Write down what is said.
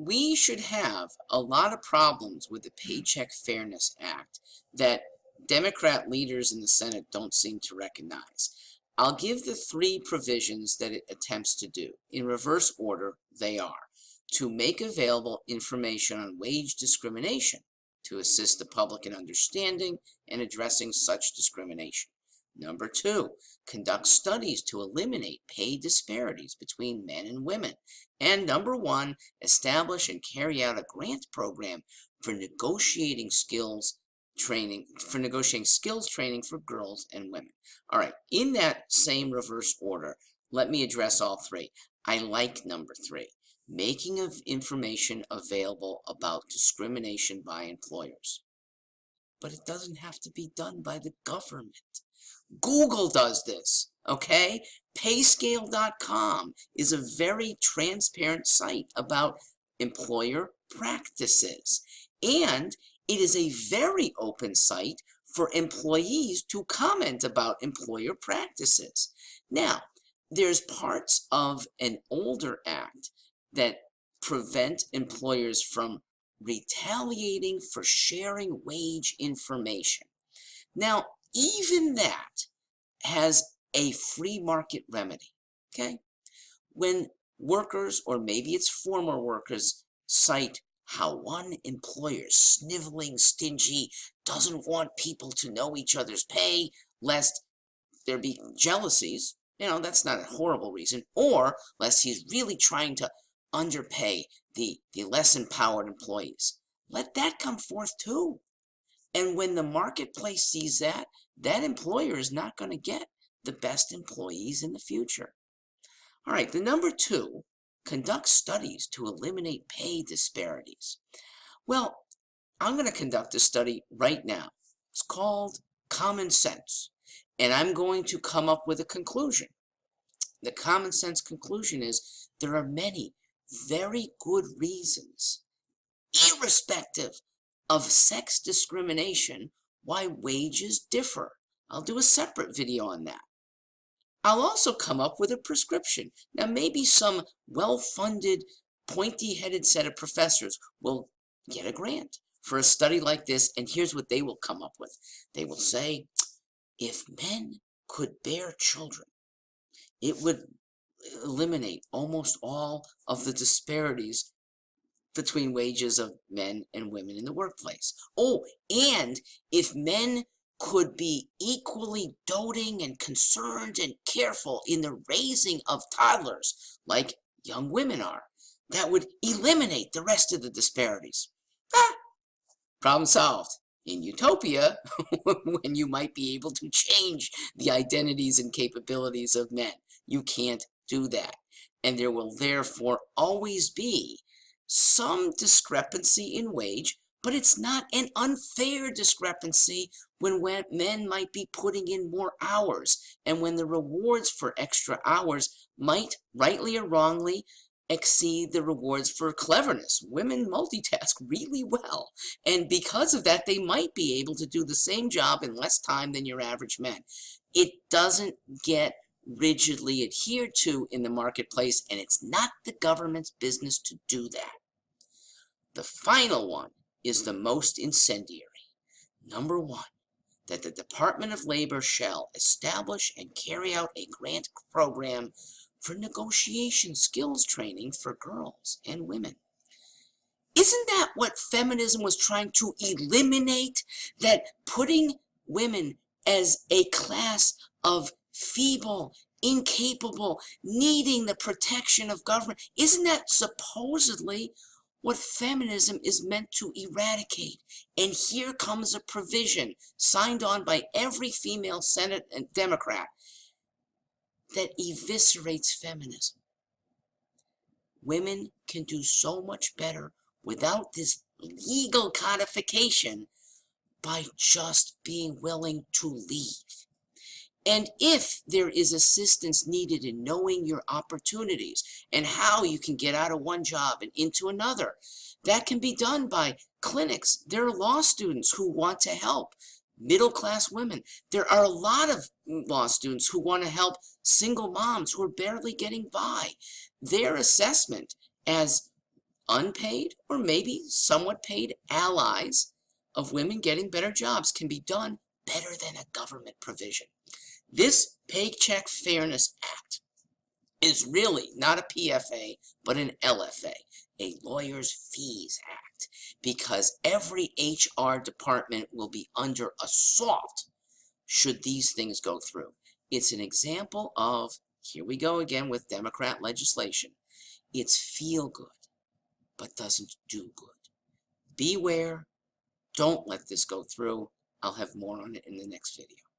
we should have a lot of problems with the Paycheck Fairness Act that Democrat leaders in the Senate don't seem to recognize. I'll give the three provisions that it attempts to do. In reverse order, they are to make available information on wage discrimination, to assist the public in understanding and addressing such discrimination. Number two, conduct studies to eliminate pay disparities between men and women. And number one, establish and carry out a grant program for negotiating skills training for girls and women. All right, in that same reverse order, let me address all three. I like number three, making of information available about discrimination by employers. But it doesn't have to be done by the government. Google does this, okay? Payscale.com is a very transparent site about employer practices. And it is a very open site for employees to comment about employer practices. Now, there's parts of an older act that prevent employers from retaliating for sharing wage information. Now, even that has a free market remedy, okay? When workers, or maybe it's former workers, cite how one employer, sniveling, stingy, doesn't want people to know each other's pay, lest there be jealousies, that's not a horrible reason, or lest he's really trying to underpay the less empowered employees. Let that come forth too. And when the marketplace sees that, that employer is not going to get the best employees in the future. All right, the number two, conduct studies to eliminate pay disparities. Well, I'm going to conduct a study right now. It's called Common Sense, and I'm going to come up with a conclusion. The common sense conclusion is there are many very good reasons, irrespective of sex discrimination, why wages differ. I'll do a separate video on that. I'll also come up with a prescription. Now, maybe some well-funded, pointy-headed set of professors will get a grant for a study like this, and here's what they will come up with. They will say, if men could bear children, it would eliminate almost all of the disparities between wages of men and women in the workplace. Oh, and if men could be equally doting and concerned and careful in the raising of toddlers like young women are, that would eliminate the rest of the disparities. Problem solved. In utopia, when you might be able to change the identities and capabilities of men, you can't do that. And there will therefore always be some discrepancy in wage, but it's not an unfair discrepancy when men might be putting in more hours and when the rewards for extra hours might, rightly or wrongly, exceed the rewards for cleverness. Women multitask really well, and because of that, they might be able to do the same job in less time than your average man. It doesn't get rigidly adhered to in the marketplace, and it's not the government's business to do that. The final one is the most incendiary. Number one, that the Department of Labor shall establish and carry out a grant program for negotiation skills training for girls and women. Isn't that what feminism was trying to eliminate? That putting women as a class of feeble, incapable, needing the protection of government, isn't that supposedly what feminism is meant to eradicate? And here comes a provision signed on by every female Senate and Democrat that eviscerates feminism. Women can do so much better without this legal codification by just being willing to leave. And if there is assistance needed in knowing your opportunities and how you can get out of one job and into another, that can be done by clinics. There are law students who want to help middle-class women. There are a lot of law students who want to help single moms who are barely getting by. Their assessment as unpaid or maybe somewhat paid allies of women getting better jobs can be done better than a government provision. This Paycheck Fairness Act is really not a PFA, but an LFA, a Lawyers' Fees Act, because every HR department will be under assault should these things go through. It's an example of, here we go again with Democrat legislation. It's feel good, but doesn't do good. Beware, don't let this go through. I'll have more on it in the next video.